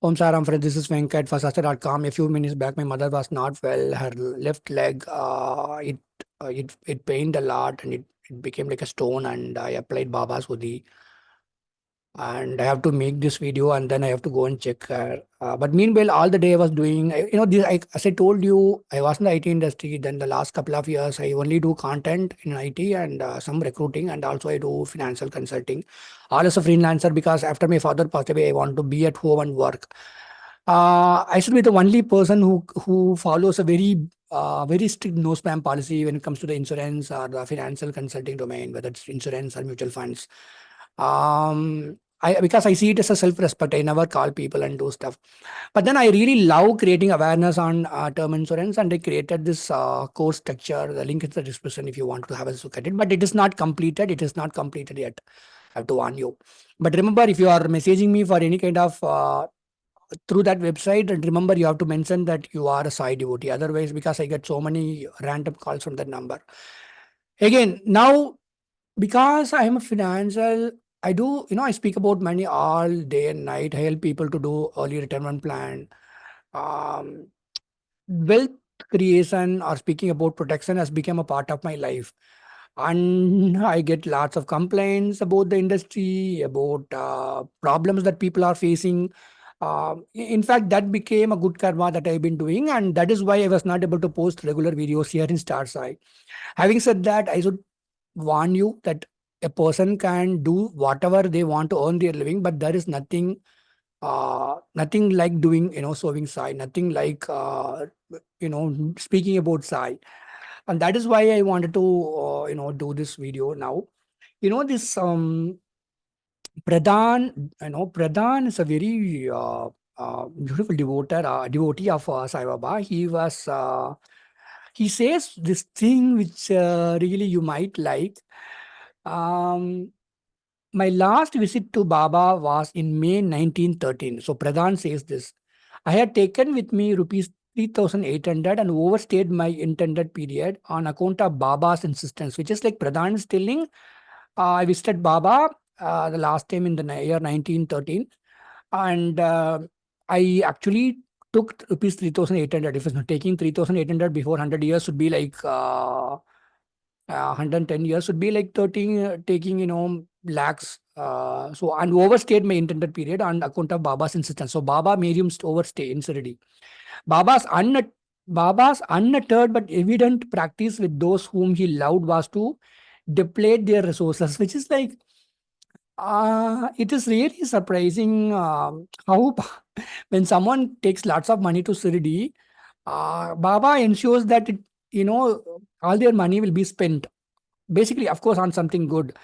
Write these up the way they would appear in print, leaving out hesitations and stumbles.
Om Saram friends, this is Venkat for Sasta.com. A few minutes back, my mother was not well. Her left leg, it pained a lot, and it became like a stone. And I applied Baba's Hudi, and I have to make this video, and then I have to go and check her. But meanwhile, all the day I was doing, as I told you, I was in the IT industry. Then the last couple of years, I only do content in IT and some recruiting, and also I do financial consulting. All as a freelancer because after my father passed away, I want to be at home and work. I should be the only person who follows a very strict no spam policy when it comes to the insurance or the financial consulting domain, whether it's insurance or mutual funds. Because I see it as a self-respect, I never call people and do stuff. But then I really love creating awareness on term insurance, and I created this course structure. The link is in the description if you want to have a look at it. But it is not completed. It is not completed yet. I have to warn you. But remember, if you are messaging me for any kind of through that website, and remember you have to mention that you are a Sai devotee. Otherwise, because I get so many random calls from that number. Again, now because I am a financial, I do, I speak about money all day and night. I help people to do early retirement plan. Um, Wealth creation or speaking about protection has become a part of my life. And I get lots of complaints about the industry, about problems that people are facing. In fact, that became a good karma that I've been doing, and that is why I was not able to post regular videos here in Starsai. Having said that, I should warn you that a person can do whatever they want to earn their living, but there is nothing like doing, sowing sai, nothing like, speaking about sai. And that is why I wanted to, do this video now. This Pradhan is a very beautiful devotee of Saibaba. He says this thing which really you might like. Um, my last visit to Baba was in May 1913. So Pradhan says this. I had taken with me rupees 3,800 and overstayed my intended period on account of Baba's insistence, which is like Pradhan is telling. I visited Baba the last time in the year 1913, and I actually took rupees 3,800. If it's not taking 3,800 before 100 years would be like 110 years would be like 13, taking, lakhs. So, and overstayed my intended period on account of Baba's insistence. So, Baba made him overstay in Sirdi. Baba's, unnut- Baba's unuttered but evident practice with those whom he loved was to deplete their resources, which is like, it is really surprising how when someone takes lots of money to Sirdi, Baba ensures that all their money will be spent. Basically, of course, on something good.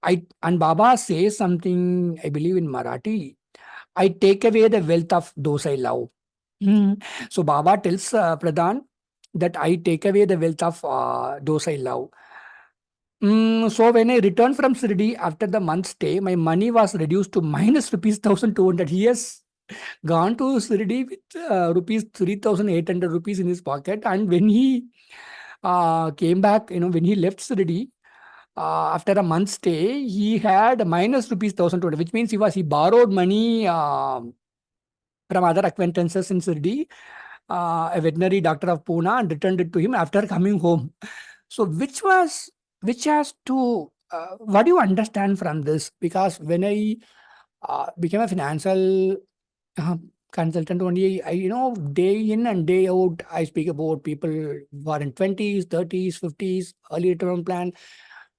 And Baba says something, I believe in Marathi. I take away the wealth of those I love. Hmm. So Baba tells Pradhan that I take away the wealth of those I love. So when I returned from Sirdi after the month stay, my money was reduced to minus rupees 1,200. He has gone to Sirdi with rupees 3,800 rupees in his pocket. And when he came back, when he left Sirdi, after a month stay, he had minus rupees 1,200, which means he borrowed money from other acquaintances in Sirdi, a veterinary doctor of Pune, and returned it to him after coming home. So, which has to, what do you understand from this? Because when I became a financial uh, consultant only, day in and day out, I speak about people who are in 20s, 30s, 50s, early retirement plan.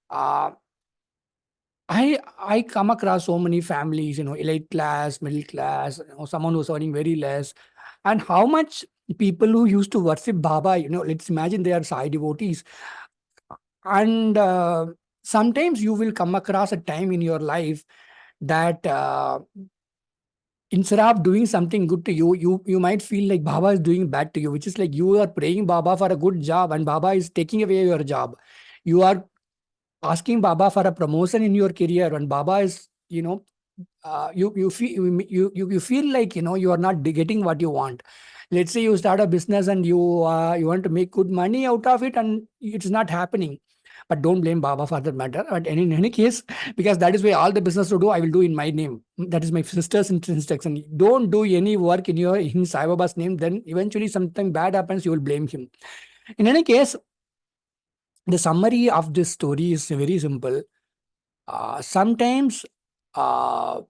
Uh, I come across so many families, elite class, middle class, someone who's earning very less, and how much people who used to worship Baba, let's imagine they are Sai devotees, and sometimes you will come across a time in your life that instead of doing something good to you, you might feel like Baba is doing bad to you, which is like you are praying Baba for a good job, and Baba is taking away your job. You are asking Baba for a promotion in your career, and Baba is, you feel like you are not getting what you want. Let's say you start a business and you want to make good money out of it, and it's not happening. but don't blame Baba for that matter. But in any case, because that is why all the business to do, I will do in my name. That is my sister's instruction. Don't do any work in Sai Baba's name. Then eventually something bad happens, you will blame him. In any case, the summary of this story is very simple. Sometimes uh,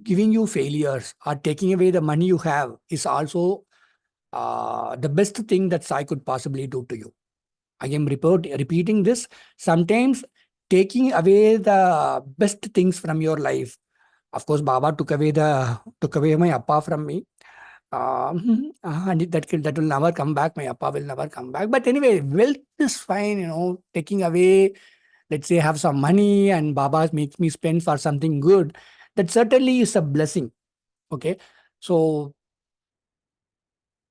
giving you failures or taking away the money you have is also the best thing that Sai could possibly do to you. I am repeating this. Sometimes taking away the best things from your life. Of course, Baba took away my appa from me. And that will never come back. My appa will never come back. But anyway, wealth is fine. Taking away, let's say, have some money and Baba makes me spend for something good. That certainly is a blessing. Okay, so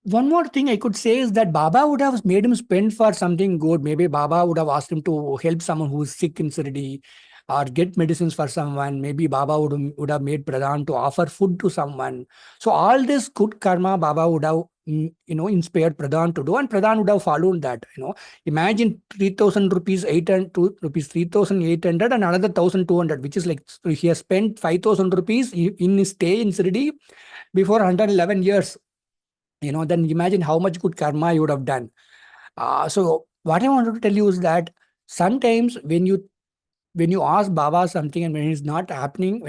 one more thing I could say is that Baba would have made him spend for something good. Maybe Baba would have asked him to help someone who is sick in Sirdi or get medicines for someone. Maybe Baba would have made Pradhan to offer food to someone. So all this good karma Baba would have inspired Pradhan to do, and Pradhan would have followed that. Imagine 3,000 rupees, 800 rupees 3,800 and another 1,200, which is like he has spent 5,000 rupees in his stay in Sirdi before 111 years. Then imagine how much good karma you would have done. So what I wanted to tell you is that sometimes when you ask Baba something and when it's not happening,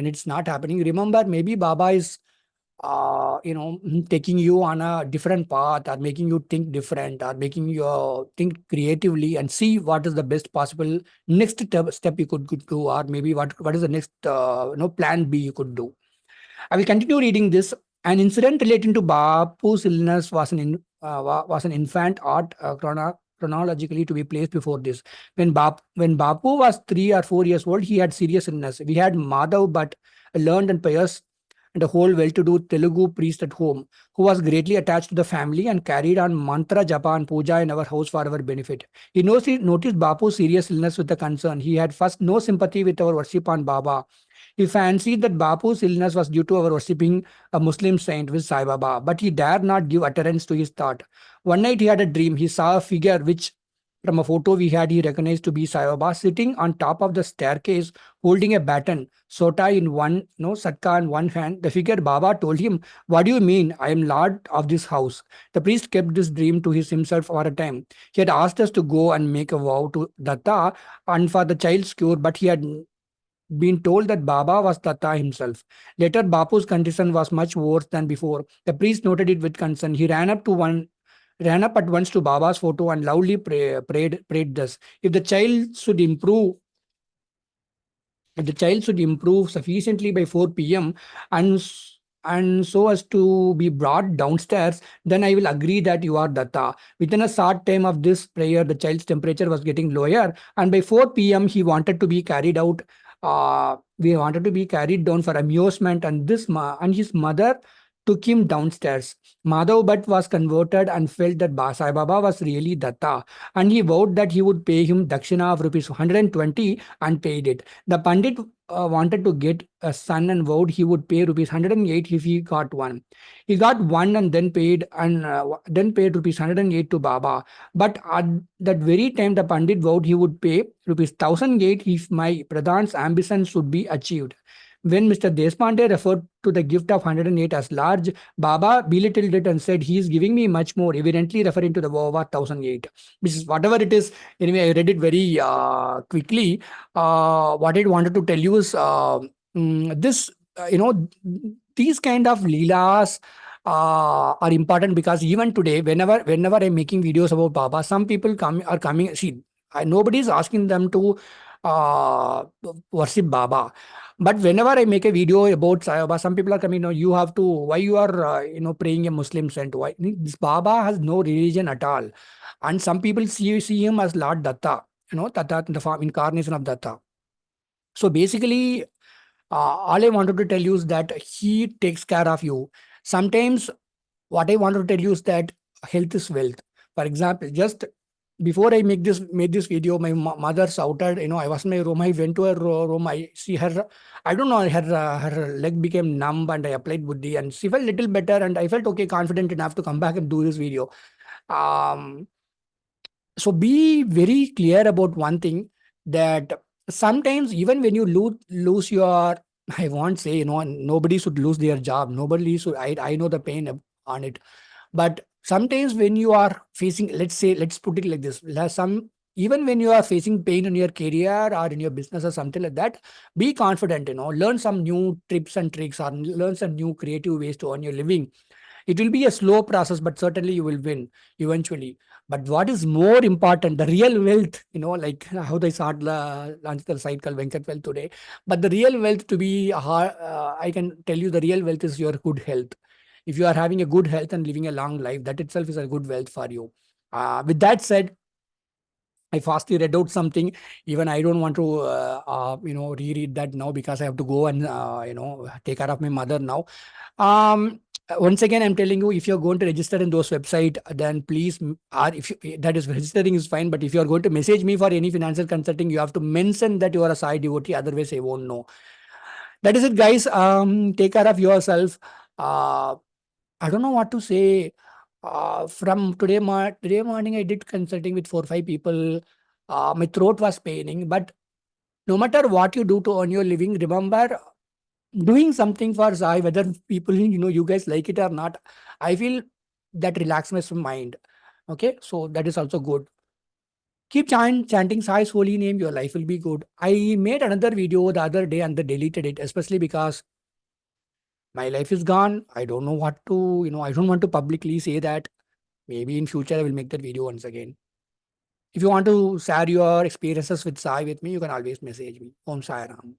remember maybe Baba is taking you on a different path, or making you think different, or making you think creatively and see what is the best possible next step you could do, or maybe what is the next plan B you could do. I will continue reading this. An incident relating to Bapu's illness was an infant art chronologically to be placed before this. When Bapu was 3 or 4 years old, he had serious illness. We had Madhav, but a learned and pious and a whole well-to-do Telugu priest at home, who was greatly attached to the family and carried on mantra japa and puja in our house for our benefit. Noticed Bapu's serious illness with a concern. He had first no sympathy with our worship on Baba. He fancied that Bapu's illness was due to our worshipping a Muslim saint with Saibaba, but he dared not give utterance to his thought. One night he had a dream. He saw a figure which, from a photo we had, he recognized to be Saibaba sitting on top of the staircase holding a baton, sota in one, no, satka in one hand. The figure Baba told him, "What do you mean? I am Lord of this house." The priest kept this dream to himself for a time. He had asked us to go and make a vow to Datta and for the child's cure, but he had been told that Baba was Tata himself. Later, Bapu's condition was much worse than before. The priest noted it with concern. He ran up at once to Baba's photo and loudly prayed thus: If the child should improve sufficiently by 4 p.m. and so as to be brought downstairs, then I will agree that you are Datta. Within a short time of this prayer, the child's temperature was getting lower, and by 4 p.m. he wanted to be carried out. We wanted to be carried down for amusement, and his mother took him downstairs. Madhav Bhatt was converted and felt that Sai Baba was really Datta, and he vowed that he would pay him dakshina of rupees 120 and paid it. The Pandit wanted to get a son and vowed he would pay rupees 108 if he got one. He got one and then paid rupees 108 to Baba. But at that very time, the Pandit vowed he would pay rupees 1008 if my Pradhan's ambition should be achieved. When Mr. Deshpande referred to the gift of 108 as large, Baba belittled it and said, "He is giving me much more," evidently referring to the vow of 1008. Which is whatever it is. Anyway, I read it very quickly. What I wanted to tell you is this, these kind of leelas are important, because even today, whenever I'm making videos about Baba, some people are coming. See, nobody is asking them to uh, worship Baba. But whenever I make a video about Sai Baba, some people are coming, you have to, why you are, praying a Muslim saint? Why? This Baba has no religion at all. And some people see him as Lord Datta, Datta, the form incarnation of Datta. So basically, all I wanted to tell you is that he takes care of you. Sometimes what I wanted to tell you is that health is wealth. For example, just before I made this video, my mother shouted, I was in my room. I went to her room. I see her. I don't know. Her leg became numb, and I applied buddhi, and she felt little better. And I felt okay, confident enough to come back and do this video. Um, so be very clear about one thing. that sometimes even when you lose your, I won't say, nobody should lose their job. Nobody should, I know the pain on it. But sometimes when you are facing, let's put it like this, even when you are facing pain in your career or in your business or something like that, be confident, learn some new tips and tricks, or learn some new creative ways to earn your living. It will be a slow process, but certainly you will win eventually. But what is more important, the real wealth, like how they start launched the site called Venkat Wealth today. But the real wealth to be, I can tell you, the real wealth is your good health. If you are having a good health and living a long life, that itself is a good wealth for you. With that said, I fastly read out something. Even I don't want to, reread that now, because I have to go and, take care of my mother now. Once again, I'm telling you, if you're going to register in those website, then please, or if you, that is registering is fine. But if you're going to message me for any financial consulting, you have to mention that you are a side devotee. Otherwise, I won't know. That is it, guys. Take care of yourself. Uh, I don't know what to say. From today morning, I did consulting with 4 5 people. My throat was paining, but no matter what you do to earn your living, remember doing something for Sai, whether people, you guys like it or not. I feel that relax my mind. Okay, so that is also good. Keep chanting Sai's holy name, your life will be good. I made another video the other day and they deleted it, especially because my life is gone. I don't know what to, I don't want to publicly say that. Maybe in future I will make that video once again. If you want to share your experiences with Sai with me, you can always message me. Om Sai Ram.